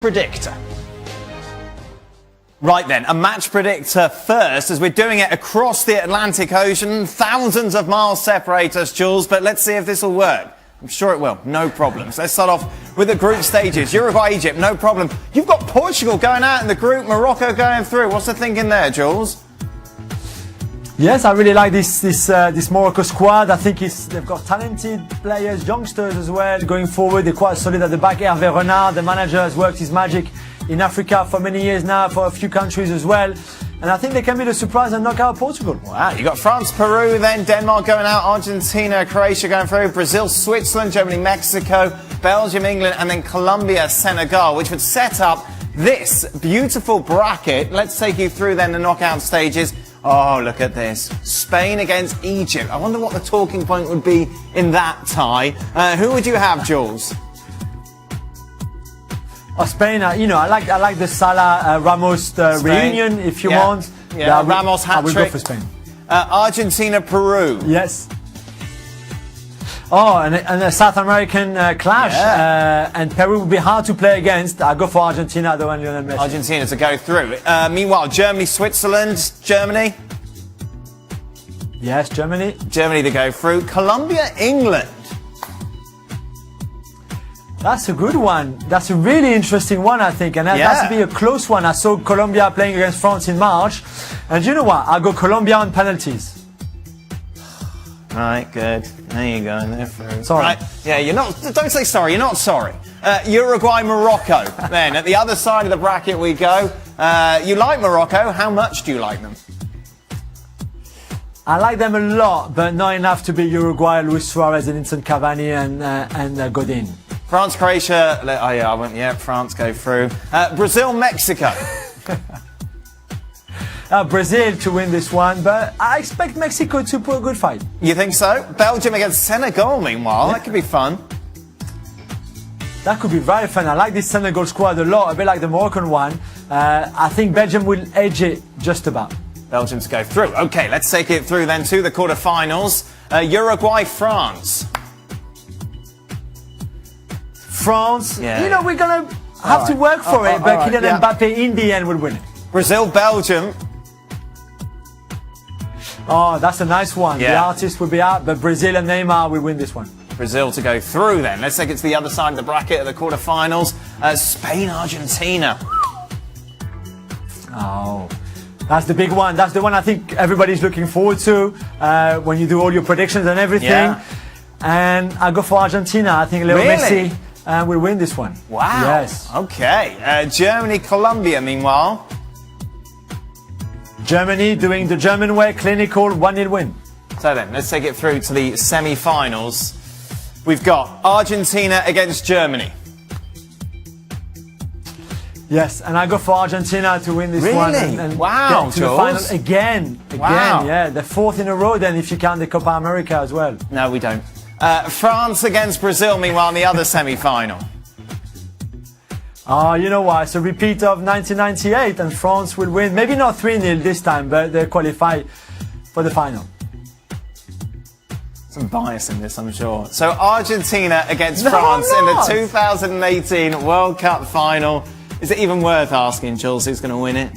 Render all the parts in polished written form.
Predictor. Right then, a match predictor first, as we're doing it across the Atlantic Ocean. Thousands of miles separate us, Jules, but let's see if this will work. I'm sure it will, no problems. Let's start off with the group stages. Uruguay, Egypt, no problem. You've got Portugal going out in the group, Morocco going through. What's the thinking there, Jules? Yes, I really like this Morocco squad. I think they've got talented players, youngsters as well. Going forward, they're quite solid at the back. Hervé Renard, the manager, has worked his magic in Africa for many years now, for a few countries as well. And I think they can be the surprise and knock out Portugal. Wow, you got France, Peru, then Denmark going out, Argentina, Croatia going through, Brazil, Switzerland, Germany, Mexico, Belgium, England, and then Colombia, Senegal, which would set up this beautiful bracket. Let's take you through then the knockout stages. Oh, look at this. Spain against Egypt. I wonder what the talking point would be in that tie. Who would you have, Jules? Spain, I like the Salah Ramos reunion, if you want. Yeah, Ramos hat trick. I will go for Spain. Argentina, Peru. Yes. Oh, and a South American clash. Yeah. And Peru would be hard to play against. I go for Argentina, though, and Lionel Messi. Argentina to go through. Meanwhile, Germany, Switzerland, Germany. Yes, Germany. Germany to go through. Colombia, England. That's a good one. That's a really interesting one, I think. And that has to be a close one. I saw Colombia playing against France in March. And you know what? I'll go Colombia on penalties. Right, good. There you go. They're through. Sorry. Right. Yeah, you're not. Don't say sorry. You're not sorry. Uruguay, Morocco. Then at the other side of the bracket we go. You like Morocco? How much do you like them? I like them a lot, but not enough to be Uruguay, Luis Suarez, and Edinson Cavani and Godin. France, Croatia. Oh yeah, I went. Yeah, France go through. Brazil, Mexico. Brazil to win this one, but I expect Mexico to put a good fight. You think so? Belgium against Senegal, meanwhile. That could be fun. That could be very fun. I like this Senegal squad a lot, a bit like the Moroccan one. I think Belgium will edge it just about. Belgium to go through. Okay, let's take it through then to the quarterfinals. Uruguay, France. France. Yeah. You know, we're going to have to work for it, but Kylian Mbappe in the end will win it. Brazil, Belgium. Oh, that's a nice one. Yeah. The artist will be out, but Brazil and Neymar will win this one. Brazil to go through then. Let's take it to the other side of the bracket at the quarterfinals. Spain, Argentina. Oh, that's the big one. That's the one I think everybody's looking forward to when you do all your predictions and everything. Yeah. And I go for Argentina. I think Leo Messi will win this one. Wow. Yes. Okay. Germany, Colombia, meanwhile. Germany doing the German way, clinical, 1-0 win. So then, let's take it through to the semi-finals. We've got Argentina against Germany. Yes, and I go for Argentina to win this one. And wow, get to the final again. Wow. Yeah, the fourth in a row then if you count the Copa America as well. No, we don't. France against Brazil, meanwhile, in the other semi-final. You know what? It's a repeat of 1998 and France will win. Maybe not 3-0 this time, but they qualify for the final. Some bias in this, I'm sure. So Argentina against France in the 2018 World Cup final. Is it even worth asking, Jules, who's going to win it?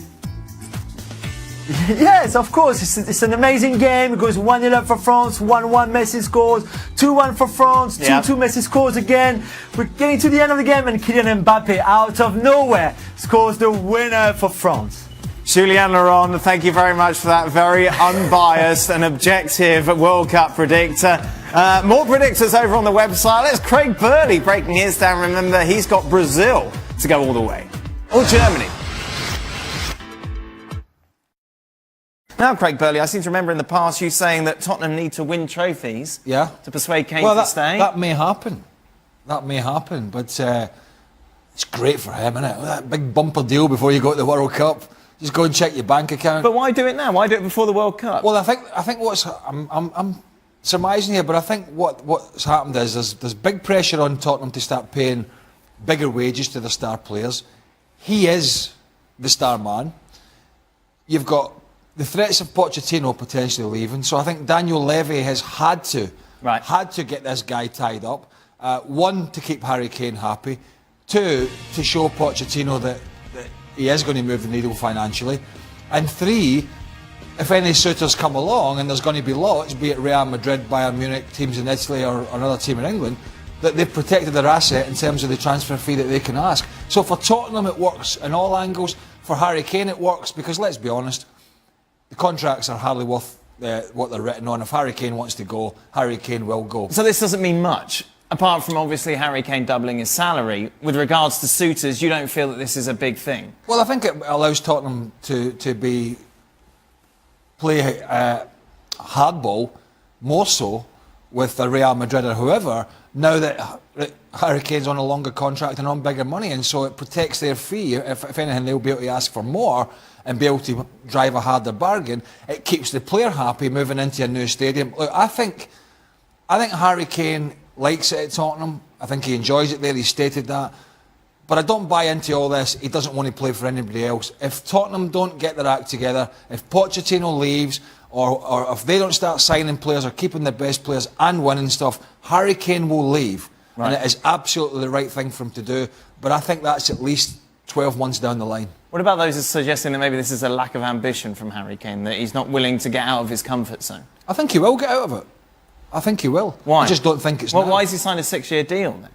Yes, of course. It's an amazing game. It goes 1-0 up for France, 1-1 Messi scores, 2-1 for France, 2-2 Messi scores again. We're getting to the end of the game and Kylian Mbappe out of nowhere scores the winner for France. Julien Laurent, thank you very much for that very unbiased and objective World Cup predictor. More predictors over on the website. There's Craig Burley breaking his down. Remember, he's got Brazil to go all the way. Or Germany. Now, Craig Burley, I seem to remember in the past you saying that Tottenham need to win trophies to persuade Kane to stay. That may happen. That may happen, but it's great for him, isn't it? That big bumper deal before you go to the World Cup. Just go and check your bank account. But why do it now? Why do it before the World Cup? Well, I think what's I'm surmising here, but I think what's happened is there's big pressure on Tottenham to start paying bigger wages to their star players. He is the star man. You've got the threats of Pochettino potentially leaving, so I think Daniel Levy has had to get this guy tied up. One, to keep Harry Kane happy. 2, to show Pochettino that he is going to move the needle financially. And 3, if any suitors come along, and there's going to be lots, be it Real Madrid, Bayern Munich, teams in Italy or another team in England, that they've protected their asset in terms of the transfer fee that they can ask. So for Tottenham it works in all angles. For Harry Kane it works because, let's be honest, the contracts are hardly worth what they're written on. If Harry Kane wants to go, Harry Kane will go. So this doesn't mean much, apart from obviously Harry Kane doubling his salary. With regards to suitors, you don't feel that this is a big thing? Well, I think it allows Tottenham to play hardball more so with the Real Madrid or whoever, now that Harry Kane's on a longer contract and on bigger money, and so it protects their fee. If anything, they'll be able to ask for more and be able to drive a harder bargain. It keeps the player happy moving into a new stadium. Look, I think Harry Kane likes it at Tottenham. I think he enjoys it there. He stated that. But I don't buy into all this. He doesn't want to play for anybody else. If Tottenham don't get their act together, if Pochettino leaves, or if they don't start signing players or keeping the best players and winning stuff, Harry Kane will leave. Right. And it is absolutely the right thing for him to do. But I think that's at least 12 months down the line. What about those suggesting that maybe this is a lack of ambition from Harry Kane, that he's not willing to get out of his comfort zone? I think he will get out of it. I think he will. Why? I just don't think it's Well, now. why has he signed a 6-year deal then?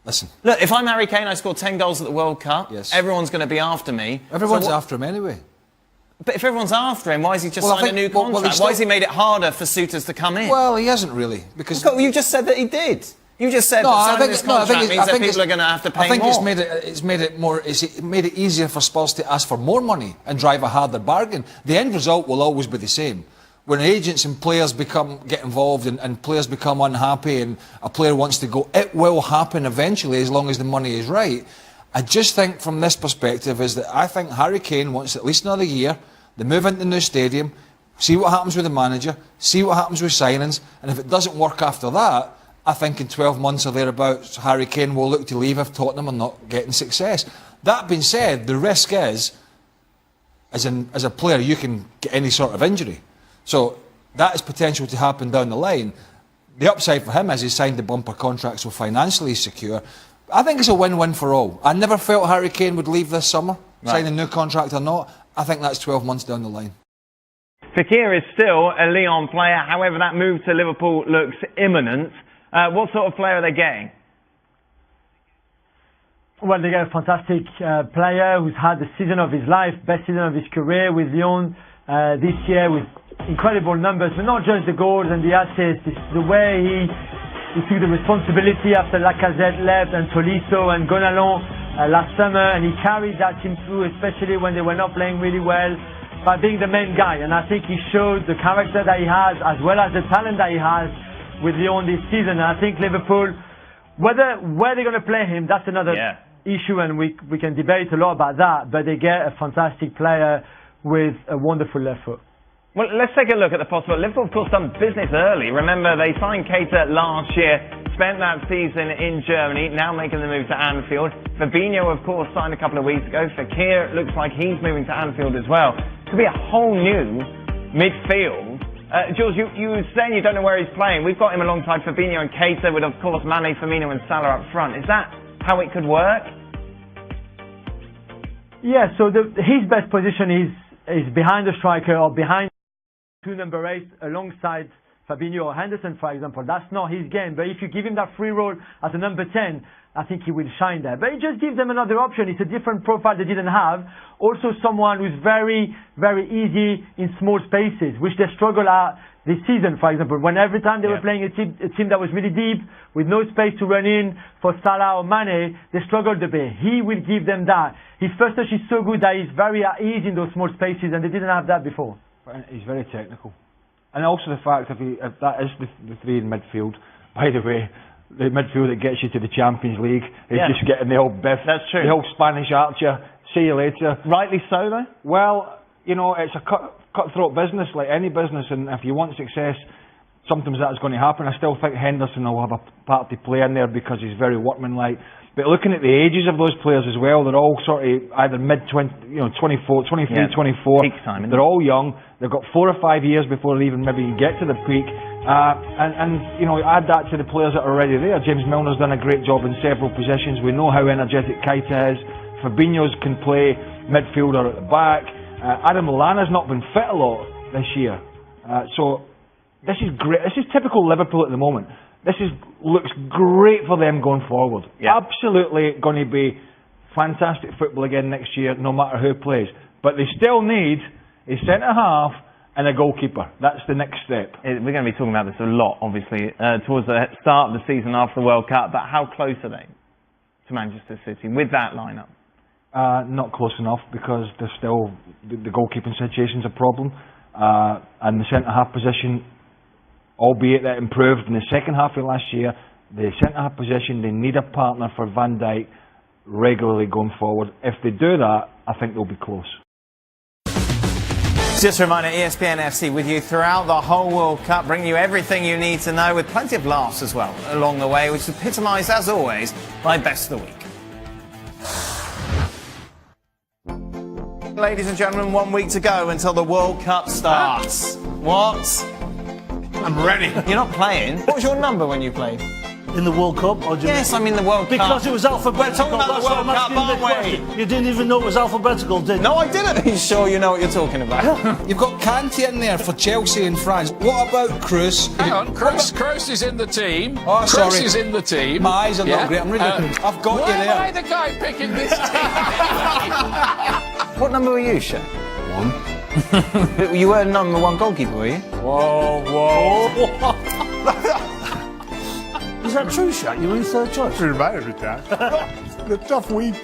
Listen. Look, if I'm Harry Kane, I scored 10 goals at the World Cup. Yes. Everyone's going to be after me. Everyone's after him anyway. But if everyone's after him, why has he just signed a new contract? Why has he made it harder for suitors to come in? Well, he hasn't really, because you just said that he did. You just said that signing this contract means that people are going to have to pay more. I think it's made it easier for Spurs to ask for more money and drive a harder bargain. The end result will always be the same. When agents and players get involved and players become unhappy and a player wants to go, it will happen eventually as long as the money is right. I just think from this perspective is that I think Harry Kane wants at least another year. They move into the new stadium, see what happens with the manager, see what happens with signings, and if it doesn't work after that, I think in 12 months or thereabouts, Harry Kane will look to leave if Tottenham are not getting success. That being said, the risk is, as a player, you can get any sort of injury. So that is potential to happen down the line. The upside for him is he's signed the bumper contract, so financially he's secure. I think it's a win-win for all. I never felt Harry Kane would leave this summer, sign a new contract or not. I think that's 12 months down the line. Fekir is still a Lyon player, however that move to Liverpool looks imminent. What sort of player are they getting? Well, they get a fantastic player who's had the season of his life, best season of his career with Lyon this year, with incredible numbers, but not just the goals and the assists. It's the way he took the responsibility after Lacazette left and Tolisso and Gonalon last summer, and he carried that team through, especially when they were not playing really well, by being the main guy. And I think he showed the character that he has as well as the talent that he has with Lyon this season. And I think Liverpool, where they're going to play him, that's another issue, and we can debate a lot about that, but they get a fantastic player with a wonderful left foot. Well, let's take a look at the possible. Liverpool, of course, done business early. Remember, they signed Keita last year, spent that season in Germany, now making the move to Anfield. Fabinho, of course, signed a couple of weeks ago. Fekir looks like he's moving to Anfield as well. Could be a whole new midfield. Jules, you were saying you don't know where he's playing. We've got him alongside Fabinho and Keita, with, of course, Mane, Firmino and Salah up front. Is that how it could work? Yeah, so his best position is behind the striker or behind two number 8 alongside Fabinho or Henderson, for example. That's not his game, but if you give him that free role as a number 10, I think he will shine there. But it just gives them another option. It's a different profile they didn't have. Also someone who's very, very easy in small spaces, which they struggle at this season, for example. When every time they were playing a team that was really deep, with no space to run in for Salah or Mane, they struggled a bit. He will give them that. His first touch is so good that he's very at ease in those small spaces, and they didn't have that before. He's very technical. And also the fact if that is the three in midfield, by the way, the midfield that gets you to the Champions League is just getting the old biff. That's true. The old Spanish archer. See you later. Rightly so, though? Well, you know, it's a cutthroat business, like any business, and if you want success, sometimes that's going to happen. I still think Henderson will have a part to play in there because he's very workmanlike. But looking at the ages of those players as well, they're all sort of either mid-20, 24, 23, 24. Peak time, they're all young. They've got 4 or 5 years before they even maybe get to the peak. And you know, add that to the players that are already there. James Milner's done a great job in several positions. We know how energetic Keita is. Fabinho's can play midfielder at the back. Adam Lallana's not been fit a lot this year. So this is great. This is typical Liverpool at the moment. Looks great for them going forward. Yeah. Absolutely going to be fantastic football again next year, no matter who plays. But they still need a centre half and a goalkeeper. That's the next step. We're going to be talking about this a lot, obviously, towards the start of the season after the World Cup. But how close are they to Manchester City with that lineup? Not close enough, because there's still the goalkeeping situation's a problem, and the centre half position, albeit that improved in the second half of last year, the centre half position, they need a partner for Van Dijk regularly going forward. If they do that, I think they'll be close. Just a reminder, ESPN FC with you throughout the whole World Cup, bringing you everything you need to know, with plenty of laughs as well along the way, which is epitomised, as always, by Best of the Week. Ladies and gentlemen, 1 week to go until the World Cup starts. What? I'm ready. You're not playing? What was your number when you played? In the World Cup? Or do you Yes, I mean the World Cup. Because it was alphabetical. We're talking about That's the why World I'm Cup, asking the aren't we? question. You didn't even know it was alphabetical, did you? No, I didn't. Are you sure you know what you're talking about? You've got Kante in there for Chelsea and France. What about Kroos? Hang on, Kroos is in the team. Oh, sorry. Kroos is in the team. My eyes are not great. I'm really I've got Why you there. am I the guy picking this team? What number were you, Shaq? 1. You were number 1 goalkeeper, were you? Whoa. Is that true, Shaq? You were in third choice? Pretty bad every time. It's a tough week.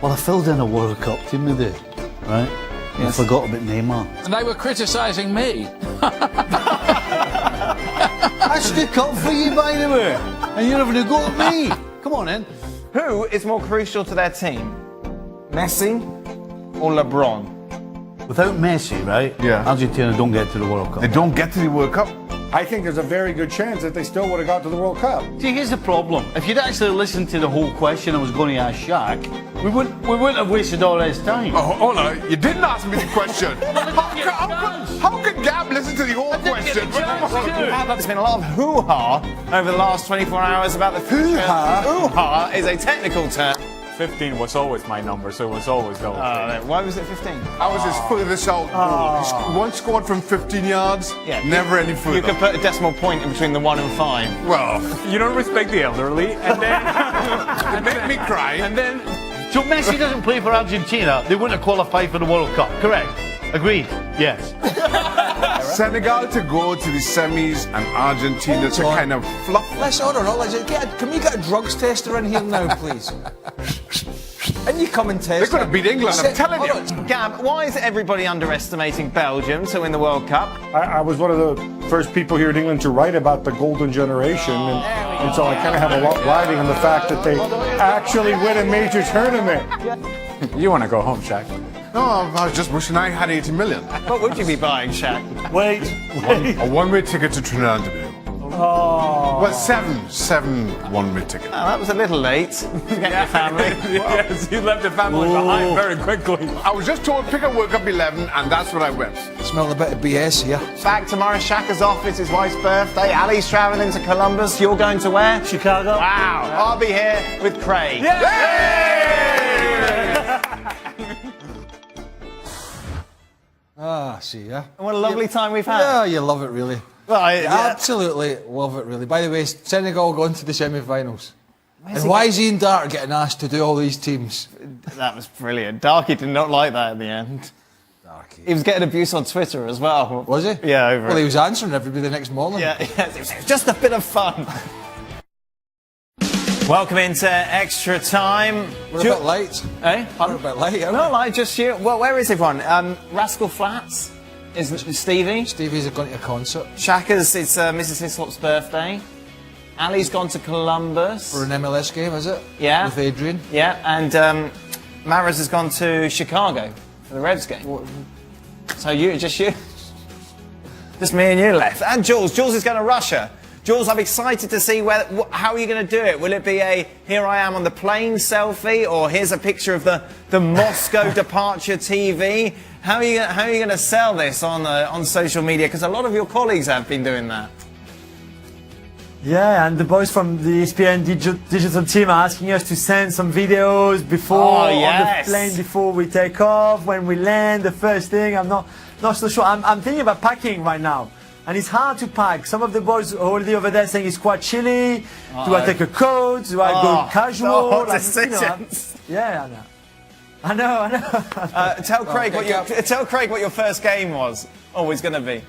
Well, I filled in a World Cup team today, right? And I forgot about Neymar. And they were criticising me. I stuck up for you, by the way. And you're having a go at me. Come on, then. Who is more crucial to their team? Messi or LeBron? Without Messi, right? Yeah. Argentina don't get to the World Cup. They don't get to the World Cup. I think there's a very good chance that they still would have got to the World Cup. See, here's the problem. If you'd actually listened to the whole question I was going to ask Shaq, we wouldn't have wasted all his time. Oh, hold on. You didn't ask me the question. How could Gab listen to the whole question? There's been a lot of hoo-ha over the last 24 hours about the future. Hoo-ha? Hoo-ha is a technical term. 15 was always my number, so it was always those. Why was it 15? I was his furthest out goal. He once scored from 15 yards, never any further. You could put a decimal point in between the 1 and 5. Well, You don't respect the elderly, and then it made me cry. and then So Messi doesn't play for Argentina, they wouldn't have qualified for the World Cup, correct? Agreed? Yes. Senegal to go to the semis and Argentina to kind of fluff. Let's order all. Can we get a drugs tester in here now, please? And you come and test. They're going to beat England, I'm telling you. Gab, why is everybody underestimating Belgium to win the World Cup? I was one of the first people here in England to write about the golden generation, and so I kind of have a lot riding on the fact that they actually win a major tournament. you want to go home, Shaq. No, I was just wishing I had 80 million. What would you be buying, Shaq? Wait. A one-way ticket to Trinidad and Tobago. Oh. Well, seven one-way tickets. Oh, that was a little late to get your family. Yes, you left the family behind very quickly. I was just told pick a World Cup 11, and that's what I went. Smell a bit of BS here. Back tomorrow, Shaka's off. It's his wife's birthday. Ali's travelling to Columbus. You're going to where? Chicago. Wow. I'll be here with Craig. See ya. What a lovely time we've had. Yeah, you love it, really. Well, Absolutely love it, really. By the way, Senegal going to the semi-finals. And why is Ian Dart getting asked to do all these teams? That was brilliant. Darky did not like that at the end. He was getting abuse on Twitter as well. Was he? Yeah, over Well, it. he was answering everybody the next morning. Yeah, it was just a bit of fun. Welcome into Extra Time. We're a bit late. Eh? We're a bit late, aren't No, like just you. Well, where is everyone? Rascal Flats is Stevie. Stevie's going to a concert. Shaka's, it's Mrs. Hislop's birthday. Ali's gone to Columbus. For an MLS game, is it? Yeah. With Adrian. Yeah, and Maras has gone to Chicago for the Revs game. So just you? Just me and you left. And Jules. Jules is going to Russia Jules, I'm excited to see how are you going to do it. Will it be a here I am on the plane selfie, or here's a picture of the Moscow departure TV? How are you going to sell this on social media? Because a lot of your colleagues have been doing that. Yeah, and the boys from the ESPN digital team are asking us to send some videos before on the plane, before we take off, when we land, the first thing. I'm not so sure. I'm thinking about packing right now, and it's hard to pack. Some of the boys already over there saying it's quite chilly. Do I take a coat? Do I go casual? Decisions. Yeah, I know. Tell Craig what your first game was. Always going to be.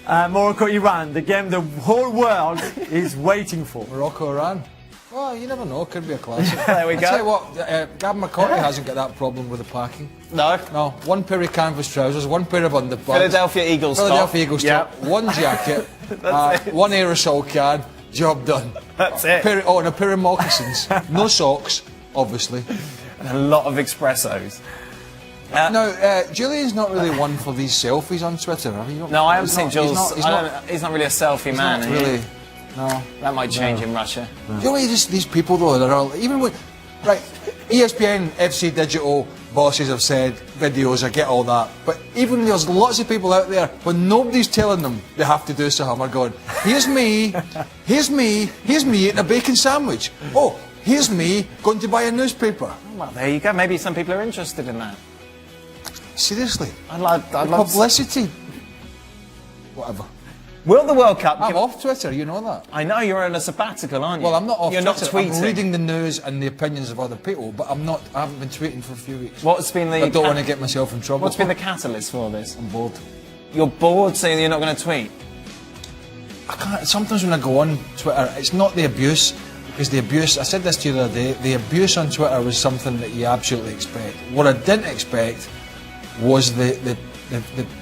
Morocco-Iran, the game the whole world is waiting for. Morocco-Iran. Well, you never know. Could be a classic. There we go. I tell you what, Gab McCarthy hasn't got that problem with the packing. No. One pair of canvas trousers, one pair of underpants. Philadelphia Eagles top. One jacket, one aerosol can. Job done. That's it. And a pair of moccasins. No socks, obviously. And a lot of espressos. Now, Julian's not really one for these selfies on Twitter, have you? No, I haven't seen Jules. He's not really a selfie man. Not really. No. That might change in Russia. No. You know, just these people though that are even with ESPN, FC Digital bosses have said videos. I get all that, but even there's lots of people out there when nobody's telling them they have to do something. Are going, here's me eating a bacon sandwich. Oh, here's me going to buy a newspaper. Well, there you go. Maybe some people are interested in that. Seriously, I'd love publicity. Whatever. Will the World Cup... I'm off Twitter, you know that. I know, you're on a sabbatical, aren't you? Well, I'm not off Twitter. Not tweeting. I'm reading the tweeting. news and the opinions of other people, but I haven't been tweeting for a few weeks. What's been the... I don't want to get myself in trouble. What's been the catalyst for this? I'm bored. You're bored, saying you're not going to tweet? I can't... Sometimes when I go on Twitter, it's not the abuse, because the abuse... I said this to you the other day, the abuse on Twitter was something that you absolutely expect. What I didn't expect was the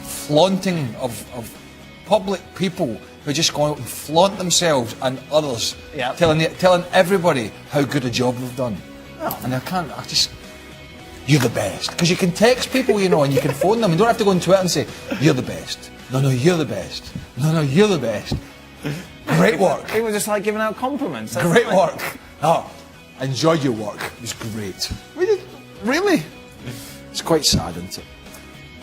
flaunting of public people who just go out and flaunt themselves and others, telling everybody how good a job they've done. Oh. And you're the best. Because you can text people, you know, and you can phone them. You don't have to go on Twitter and say, you're the best. No, you're the best. No, you're the best. Great work. People just like giving out compliments. Great work. Oh, enjoy your work. It was great. Really? It's quite sad, isn't it?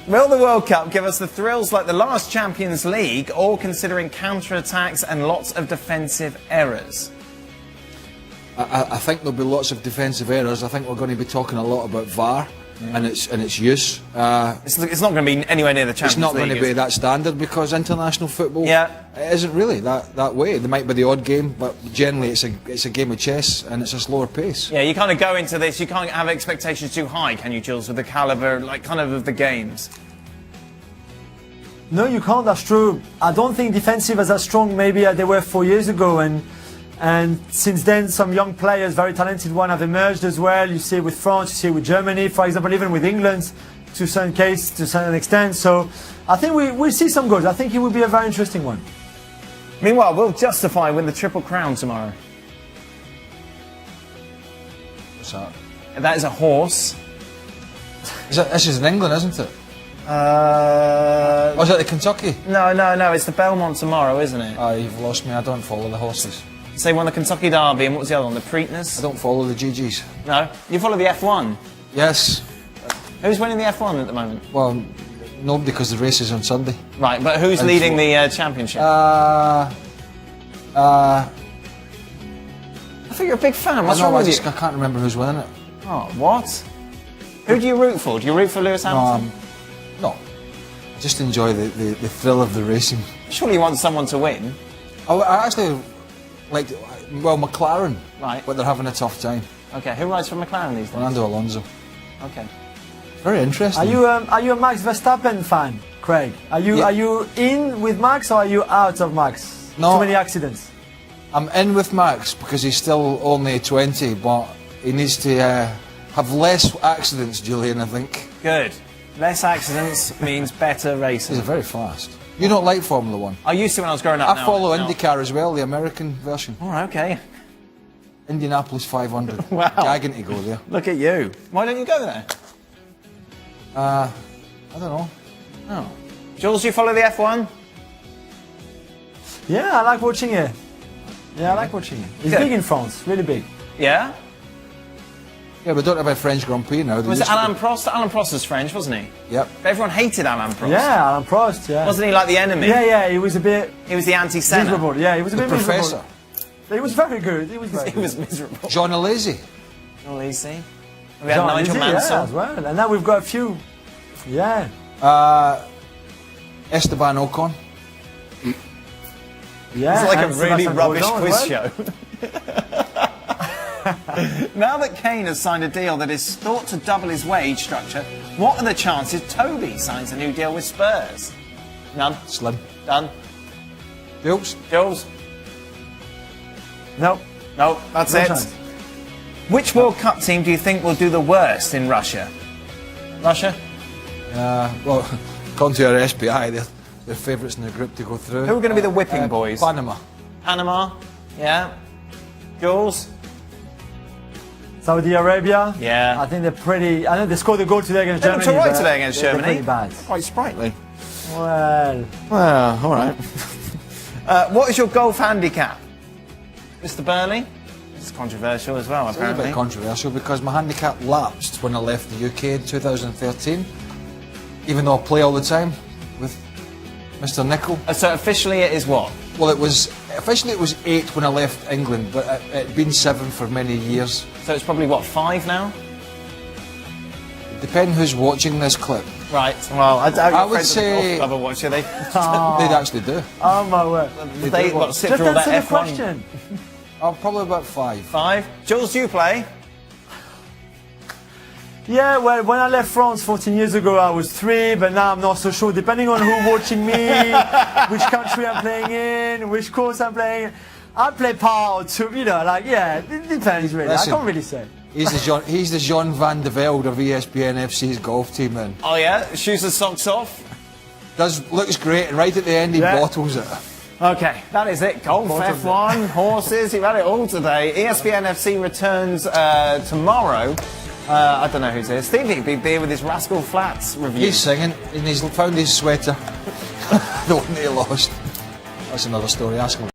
Will the World Cup give us the thrills like the last Champions League, or considering counter-attacks and lots of defensive errors? I think there'll be lots of defensive errors. I think we're going to be talking a lot about VAR and its use. It's not going to be anywhere near the Champions League. It's not going to be that standard because international football it isn't really that way. There might be the odd game, but generally it's a game of chess and it's a slower pace. Yeah, you kind of go into this, you can't have expectations too high, can you, Jules, with the calibre, of the games? No, you can't, that's true. I don't think defensive is as strong maybe as they were 4 years ago, and since then some young players, very talented ones, have emerged as well. You see it with France, you see it with Germany, for example, even with England to a certain extent. So I think we'll see some goals. I think it will be a very interesting one. Meanwhile, will Justify win the Triple Crown tomorrow? What's that? That is a horse. This is in England, isn't it? Was it the Kentucky? No, it's the Belmont tomorrow, isn't it? Oh, you've lost me. I don't follow the horses. So you won the Kentucky Derby, and what was the other one? The Preakness? I don't follow the GGs. No? You follow the F1? Yes. Who's winning the F1 at the moment? Well, nobody, because the race is on Sunday. Right, but who's leading the championship? I think you're a big fan. What's wrong wrong with you? I can't remember who's winning it. Oh, what? Who do you root for? Do you root for Lewis Hamilton? No. I just enjoy the thrill of the racing. Surely you want someone to win? I actually like, McLaren. Right. But they're having a tough time. Okay, who rides for McLaren these days? Fernando Alonso. Okay. Very interesting. Are you a Max Verstappen fan, Craig? Are you in with Max or are you out of Max? No. Too many accidents. I'm in with Max because he's still only 20, but he needs to have less accidents, Julian, I think. Good. Less accidents means better racing. He's very fast. You don't like Formula 1? I used to when I was growing up. I follow IndyCar as well, the American version. Oh, okay. Indianapolis 500. Wow. Gagging to go there. Look at you. Why don't you go there? I don't know. Oh. Jules, you follow the F1? Yeah, I like watching it. Yeah, I like watching it. It's Good. big in France, really big. Yeah? Yeah, we don't have a French Grand Prix now. They Was it used to- Alain Prost? Alain Prost was French, wasn't he? Yep. Everyone hated Alain Prost. Yeah, Alain Prost, yeah. Wasn't he like the enemy? Yeah, he was a bit He was the anti-Senna. miserable. Yeah, he was a The bit Professor. miserable. He was very good. He was very He good. was miserable. John Alesi. Oh, easy. We had Jean Nigel Lizzy, Mansell. yeah, as well. And now we've got a few. Yeah. Esteban Ocon. Yeah. It's like a and really Sebastian rubbish Grosjean quiz as well. show. Now that Kane has signed a deal that is thought to double his wage structure, what are the chances Toby signs a new deal with Spurs? None. Slim. Done. Jules. Jules? No. No, that's No it. chance. Which World Cup team do you think will do the worst in Russia? Russia? Well, according to our SPI, they're favourites in the group to go through. Who are going to be the whipping boys? Panama. Panama? Yeah. Jules? Saudi Arabia. Yeah. I think they're pretty. I know they scored a goal today against They Germany. looked all right but today against they're Germany. pretty bad. Quite sprightly. Well, Well, all right. What is your golf handicap? Mr. Burley? It's controversial as well, It's a little apparently. bit controversial because my handicap lapsed when I left the UK in 2013. Even though I play all the time with Mr. Nicol. So officially it is what? Well, officially it was 8 when I left England, but it'd been 7 for many years. So it's probably what, 5 now? Depending who's watching this clip. Right. Well, I doubt I your would friends at the say- golf club are watching. They, They'd actually do. oh my word. they what, sit Just through all that answer the F1. question. Probably about 5. 5. Jules, do you play? Yeah, well, when I left France 14 years ago, I was 3, but now I'm not so sure. Depending on who's watching me, which country I'm playing in, which course I'm playing, I play par or 2, you know, like, yeah, it depends really. Listen. I can't really say. He's the Jean Van de Velde of ESPN FC's golf team, and Oh yeah? Shoes and socks off? looks great, and right at the end he Yeah. bottles it. Okay, that is it. Golf, F1, horses, you've had it all today. ESPN FC returns tomorrow. I don't know who's here. Stevie Big Beer with his Rascal Flats review. He's singing, and he's found his sweater. The one that he lost. That's another story, ask him.